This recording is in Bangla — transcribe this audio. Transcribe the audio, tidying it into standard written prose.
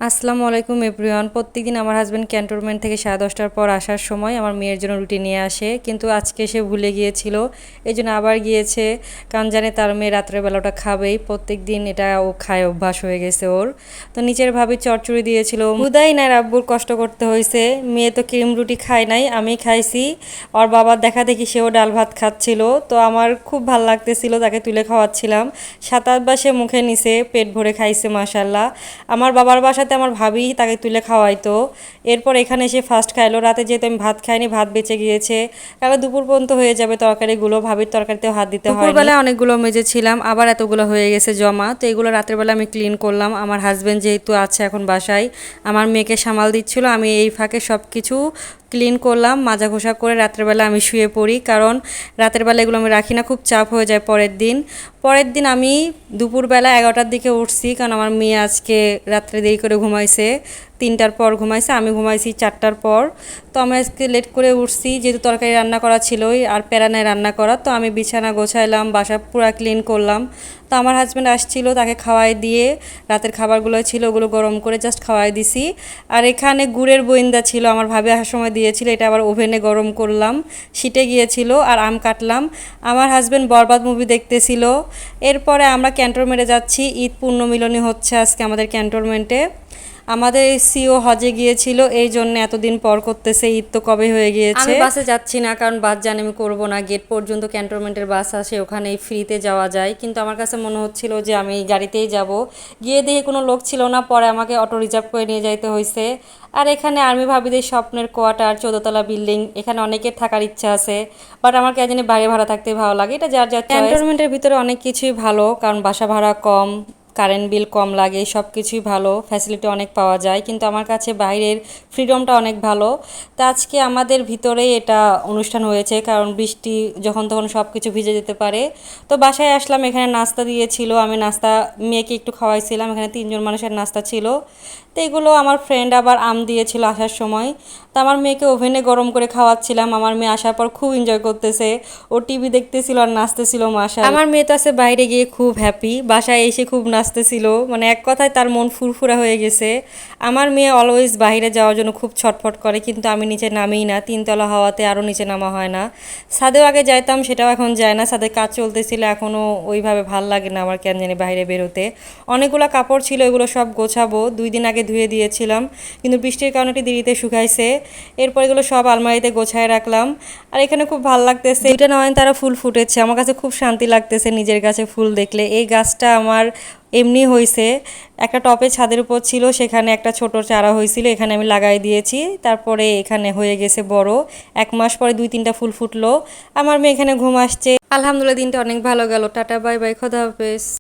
আসসালামু আলাইকুম এভরিওয়ান। প্রত্যেকদিন আমার হাজব্যান্ড ক্যান্টনমেন্ট থেকে 10:30টার পর আসার সময় আমার মেয়ের জন্য রুটি নিয়ে আসে, কিন্তু আজকে সে ভুলে গিয়েছিল, এই জন্য আবার গিয়েছে, কারণ জানে তার মেয়ে রাত্রের বেলাটা খাবেই। প্রত্যেক দিন এটা ও খায়, অভ্যাস হয়ে গেছে ওর। তো নিচের ভাবি চচ্চড়ি দিয়েছিল, হুদাই না রাব্বুর কষ্ট করতে হয়েছে। মেয়ে তো ক্রিম রুটি খায় নাই, আমি খাইছি। ওর বাবার দেখা দেখি সেও ডাল ভাত খাচ্ছিল, তো আমার খুব ভাল লাগতেছিল, তাকে তুলে খাওয়াচ্ছিলাম। 7-8 বার সে মুখে নিছে, পেট ভরে খাইছে মাশাল্লাহ। আমার বাবার বাসাতে আমার ভাবি তাকে তুলে খাওয়াইতো, এরপর এখানে এসে ফার্স্ট খাইলো। রাতে যেহেতু আমি ভাত খাইনি, ভাত বেঁচে গিয়েছে, কারণ দুপুর পর্যন্ত হয়ে যাবে তরকারিগুলো, ভাবির তরকারিতেও হাত দিতে হয়। দুপুরবেলায় অনেকগুলো মেজেছিলাম, আবার এতগুলো হয়ে গেছে জমা, তো এগুলো রাতের বেলা আমি ক্লিন করলাম। আমার হাজব্যান্ড যেহেতু আছে এখন বাসায়, আমার মেয়েকে সামাল দিচ্ছিল, আমি এই ফাঁকে সব কিছু ক্লিন করলাম, মাজা ঘষা করে রাত্রেবেলা আমি শুয়ে পড়ি, কারণ রাতের বেলা এগুলো আমি রাখি না, খুব চাপ হয়ে যায় পরের দিন আমি দুপুরবেলা 11টার দিকে উঠছি, কারণ আমার মেয়ে আজকে রাত্রে দেরি করে ঘুমাইছে, 3টার পর ঘুমাইছে, আমি ঘুমাইছি 4টার পর। তো আমি আজকে লেট করে উঠছি, যেহেতু তরকারি রান্না করা ছিলই আর প্যারানায় রান্না করা, তো আমি বিছানা গোছাইলাম, বাসা পুরো ক্লিন করলাম। তো আমার হাজব্যান্ড আসছিল, তাকে খাওয়াই দিয়ে রাতের খাবারগুলো ছিল ওগুলো গরম করে জাস্ট খাওয়াই দিছি। আর এখানে গুড়ের বইন্দা ছিল, আমার ভাবি আসার সময় দিয়েছিল, এটা আবার ওভেনে গরম করলাম, শীতে গিয়েছিল। আর আম কাটলাম। আমার হাজব্যান্ড বরবাদ মুভি দেখতেছিল। এরপরে আমরা ক্যান্টনমেন্টে যাচ্ছি, ঈদ পুণ্যমিলনী হচ্ছে আজকে আমাদের ক্যান্টনমেন্টে। আমাদের সিও হজে গিয়েছিল, এই জন্য এতদিন পর করতেছে, ঈদ তো কবে হয়ে গিয়েছে। আমি বাসে যাচ্ছি না, কারণ বাস জানি আমি করবো না, গেট পর্যন্ত ক্যান্টনমেন্টের বাস আসে, ওখানেই ফ্রিতে যাওয়া যায়, কিন্তু আমার কাছে মনে হচ্ছিল যে আমি গাড়িতেই যাব। গিয়ে দেখে কোনো লোক ছিল না, পরে আমাকে অটো রিজার্ভ করে নিয়ে যাইতে হয়েছে। আর এখানে আর্মি ভাবিদের স্বপ্নের কোয়ার্টার, 14তলা বিল্ডিং, এখানে অনেকের থাকার ইচ্ছা আছে, বাট আমার কেন জানি বাইরে ভাড়া থাকতে ভালো লাগে, এটা যার যার। ক্যান্টনমেন্টের ভিতরে অনেক কিছুই ভালো, কারণ বাসা ভাড়া কম, কারেন্ট বিল কম লাগে, সব কিছুই ভালো, ফ্যাসিলিটি অনেক পাওয়া যায়, কিন্তু আমার কাছে বাইরের ফ্রিডমটা অনেক ভালো। তা আজকে আমাদের ভিতরেই এটা অনুষ্ঠান হয়েছে, কারণ বৃষ্টি যখন তখন সব কিছু ভিজে যেতে পারে। তো বাসায় আসলাম, এখানে নাস্তা দিয়েছিল, আমি নাস্তা মেয়েকে একটু খাওয়াইছিলাম, এখানে 3জন মানুষের নাস্তা ছিল। তো এগুলো আমার ফ্রেন্ড আবার আম দিয়েছিল আসার সময়, তো আমার মেয়েকে ওভেনে গরম করে খাওয়াচ্ছিলাম। আমার মেয়ে আসার পর খুব এনজয় করতেছে, ও টিভি দেখতেছিল আর নাচতেছিল মাশাআল্লাহ। আমার মেয়ে তো আছে বাইরে গিয়ে খুব হ্যাপি, বাসায় এসে খুব নাচতেছিল, মানে এক কথায় তার মন ফুরফুরা হয়ে গেছে। আমার মেয়ে অলওয়েজ বাইরে যাওয়ার জন্য খুব ছটফট করে, কিন্তু আমি নিচে নামিই না, 3তলা হওয়াতে আরও নিচে নামা হয় না। ছাদেও আগে যাইতাম, সেটাও এখন যায় না, ছাদে কাজ চলতেছিল, এখনও ওইভাবে ভাল লাগে না আমার কেন জানি বাইরে বেরোতে। অনেকগুলো কাপড় ছিল, এগুলো সব গোছাবো, 2 দিন আগে ধুয়ে দিয়েছিলাম, কিন্তু বৃষ্টির কারণে একটু দেরিতে শুকাইছে। এরপর এগুলো সব আলমারিতে গোছায় রাখলাম। আর এখানে খুব ভালো লাগতেছে, 2টা নয়নতারা ফুল ফুটেছে, আমার কাছে খুব শান্তি লাগতেছে নিজের কাছে ফুল দেখলে। এই গাছটা আমার এমনি হয়েছে, একটা টপে ছাদের উপর ছিল, সেখানে একটা ছোট চারা হয়েছিল, এখানে আমি লাগাই দিয়েছি, তারপরে এখানে হয়ে গেছে বড়, 1 মাস পরে 2-3টা ফুল ফুটলো। আমার মেয়ে এখানে ঘুম আসছে। আলহামদুলিল্লাহ, দিনটা অনেক ভালো গেল। টাটা, বাই বাই, খোদা হাফেজ।